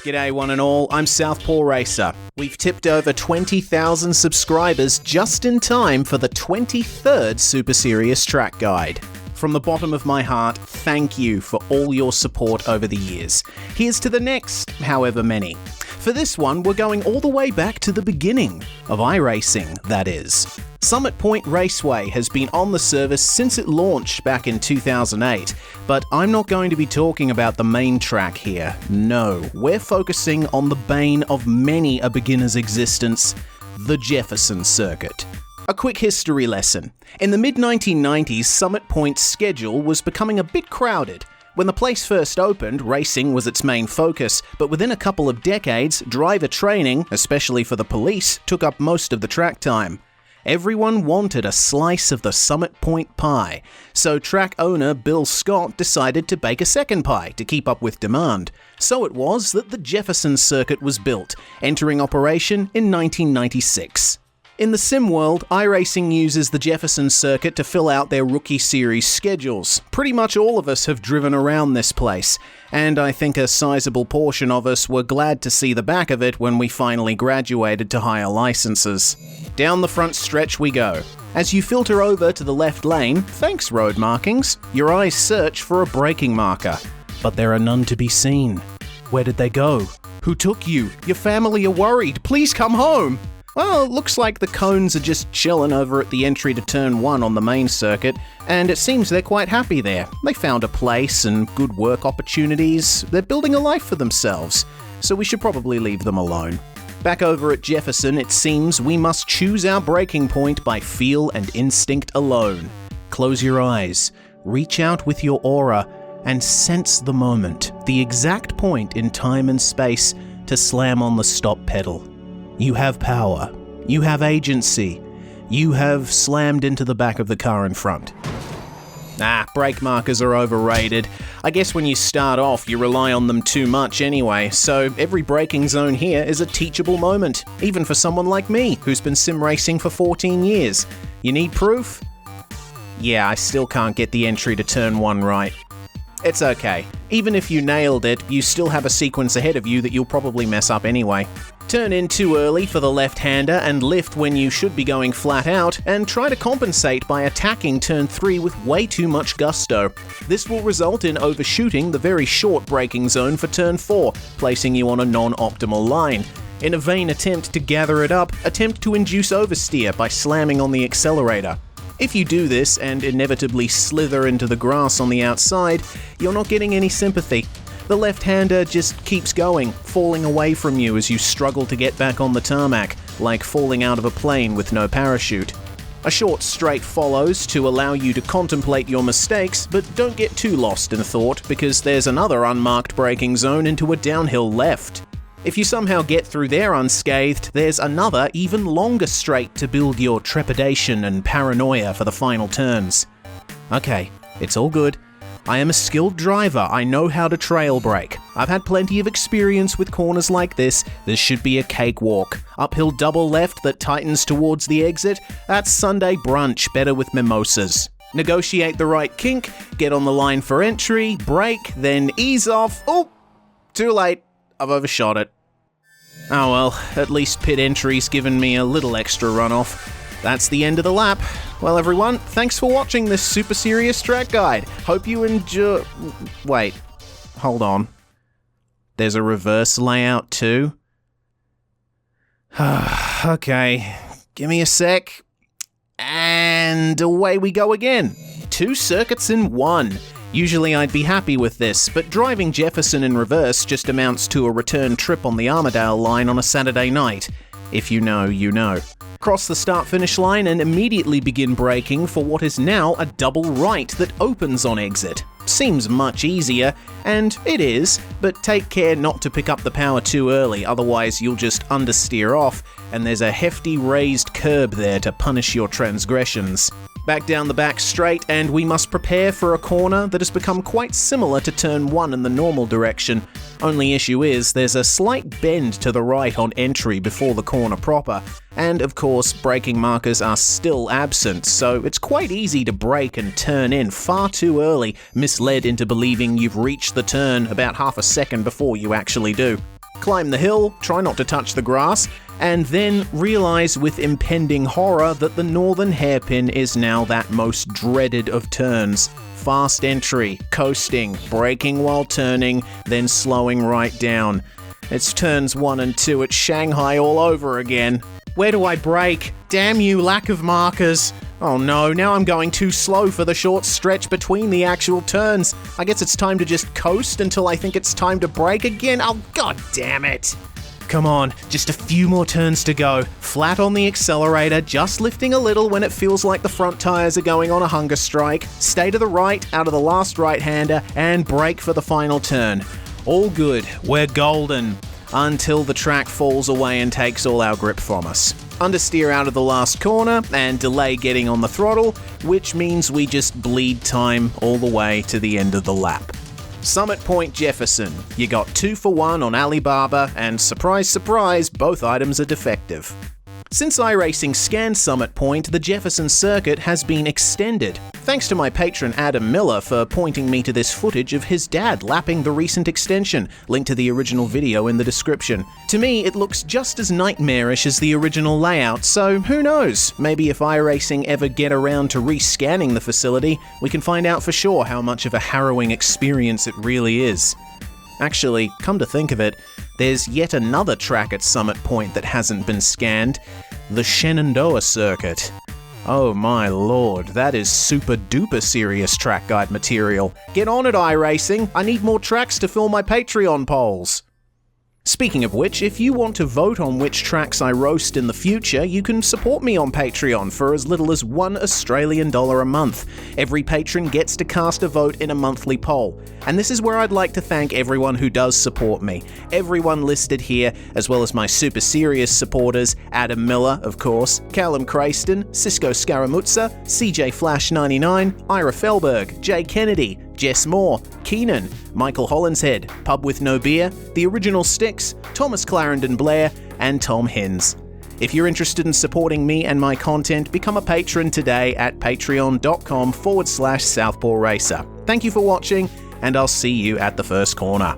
G'day one and all, I'm SouthPawRacer. We've tipped over 20,000 subscribers just in time for the 23rd Super Serious Track Guide. From the bottom of my heart, thank you for all your support over the years. Here's to the next, however many. For this one, we're going all the way back to the beginning of iRacing, that is. Summit Point Raceway has been on the service since it launched back in 2008, but I'm not going to be talking about the main track here. No, we're focusing on the bane of many a beginner's existence, the Jefferson circuit. A quick history lesson. In the mid-1990s, Summit Point's schedule was becoming a bit crowded. When the place first opened, racing was its main focus, but within a couple of decades, driver training, especially for the police, took up most of the track time. Everyone wanted a slice of the Summit Point pie, so track owner Bill Scott decided to bake a second pie to keep up with demand. So it was that the Jefferson circuit was built, entering operation in 1996. In the sim world, iRacing uses the Jefferson circuit to fill out their rookie series schedules. Pretty much all of us have driven around this place, and I think a sizable portion of us were glad to see the back of it when we finally graduated to higher licenses. Down the front stretch we go. As you filter over to the left lane, thanks road markings, your eyes search for a braking marker. But there are none to be seen. Where did they go? Who took you? Your family are worried. Please come home! Well, it looks like the cones are just chilling over at the entry to Turn 1 on the main circuit, and it seems they're quite happy there. They found a place and good work opportunities. They're building a life for themselves, so we should probably leave them alone. Back over at Jefferson, it seems we must choose our breaking point by feel and instinct alone. Close your eyes, reach out with your aura, and sense the moment, the exact point in time and space to slam on the stop pedal. You have power. You have agency. You have slammed into the back of the car in front. Brake markers are overrated. I guess when you start off, you rely on them too much anyway, so every braking zone here is a teachable moment, even for someone like me, who's been sim racing for 14 years. You need proof? Yeah, I still can't get the entry to Turn 1 right. It's okay. Even if you nailed it, you still have a sequence ahead of you that you'll probably mess up anyway. Turn in too early for the left-hander and lift when you should be going flat out, and try to compensate by attacking Turn 3 with way too much gusto. This will result in overshooting the very short braking zone for Turn 4, placing you on a non-optimal line. In a vain attempt to gather it up, attempt to induce oversteer by slamming on the accelerator. If you do this and inevitably slither into the grass on the outside, you're not getting any sympathy. The left-hander just keeps going, falling away from you as you struggle to get back on the tarmac, like falling out of a plane with no parachute. A short straight follows to allow you to contemplate your mistakes, but don't get too lost in thought because there's another unmarked braking zone into a downhill left. If you somehow get through there unscathed, there's another, even longer straight to build your trepidation and paranoia for the final turns. Okay, it's all good. I am a skilled driver, I know how to trail brake. I've had plenty of experience with corners like this. This should be a cakewalk. Uphill double left that tightens towards the exit, that's Sunday brunch, better with mimosas. Negotiate the right kink, get on the line for entry, brake, then ease off. Oh, too late. I've overshot it. Oh well, at least pit entry's given me a little extra runoff. That's the end of the lap. Well everyone, thanks for watching this Super Serious Track Guide. Hope you enjoy... Wait, hold on. There's a reverse layout too? Okay, give me a sec. And away we go again. 2 circuits in 1. Usually I'd be happy with this, but driving Jefferson in reverse just amounts to a return trip on the Armadale line on a Saturday night. If you know, you know. Cross the start-finish line and immediately begin braking for what is now a double right that opens on exit. Seems much easier, and it is, but take care not to pick up the power too early, otherwise you'll just understeer off, and there's a hefty raised curb there to punish your transgressions. Back down the back straight, and we must prepare for a corner that has become quite similar to Turn 1 in the normal direction. Only issue is, there's a slight bend to the right on entry before the corner proper, and of course braking markers are still absent, so it's quite easy to brake and turn in far too early, misled into believing you've reached the turn about half a second before you actually do. climb the hill, try not to touch the grass, and then realize with impending horror that the northern hairpin is now that most dreaded of turns. Fast entry, coasting, braking while turning, then slowing right down. It's turns 1 and 2 at Shanghai all over again. Where do I brake? Damn you, lack of markers. Oh no, now I'm going too slow for the short stretch between the actual turns. I guess it's time to just coast until I think it's time to brake again. Oh, god damn it. Come on, just a few more turns to go. Flat on the accelerator, just lifting a little when it feels like the front tires are going on a hunger strike. Stay to the right, out of the last right-hander, and brake for the final turn. All good, we're golden. Until the track falls away and takes all our grip from us. Understeer out of the last corner and delay getting on the throttle, which means we just bleed time all the way to the end of the lap. Summit Point Jefferson. You got 2 for 1 on Alibaba, and surprise, surprise, both items are defective. Since iRacing scanned Summit Point, the Jefferson circuit has been extended. Thanks to my patron Adam Miller for pointing me to this footage of his dad lapping the recent extension, link to the original video in the description. To me, it looks just as nightmarish as the original layout, so who knows? Maybe if iRacing ever get around to rescanning the facility, we can find out for sure how much of a harrowing experience it really is. Actually, come to think of it, there's yet another track at Summit Point that hasn't been scanned, the Shenandoah circuit. Oh my lord, that is super duper serious track guide material. Get on it, iRacing, I need more tracks to fill my Patreon polls. Speaking of which, if you want to vote on which tracks I roast in the future, you can support me on Patreon for as little as $1 Australian a month. Every patron gets to cast a vote in a monthly poll. And this is where I'd like to thank everyone who does support me. Everyone listed here, as well as my super serious supporters, Adam Miller, of course, Callum Crayston, Cisco Scaramuzza, CJ Flash 99, Ira Felberg, Jay Kennedy, Jess Moore, Keenan, Michael Hollinshead, Pub with No Beer, The Original Sticks, Thomas Clarendon Blair, and Tom Hins. If you're interested in supporting me and my content, become a patron today at patreon.com/SouthPawRacer. Thank you for watching, and I'll see you at the first corner.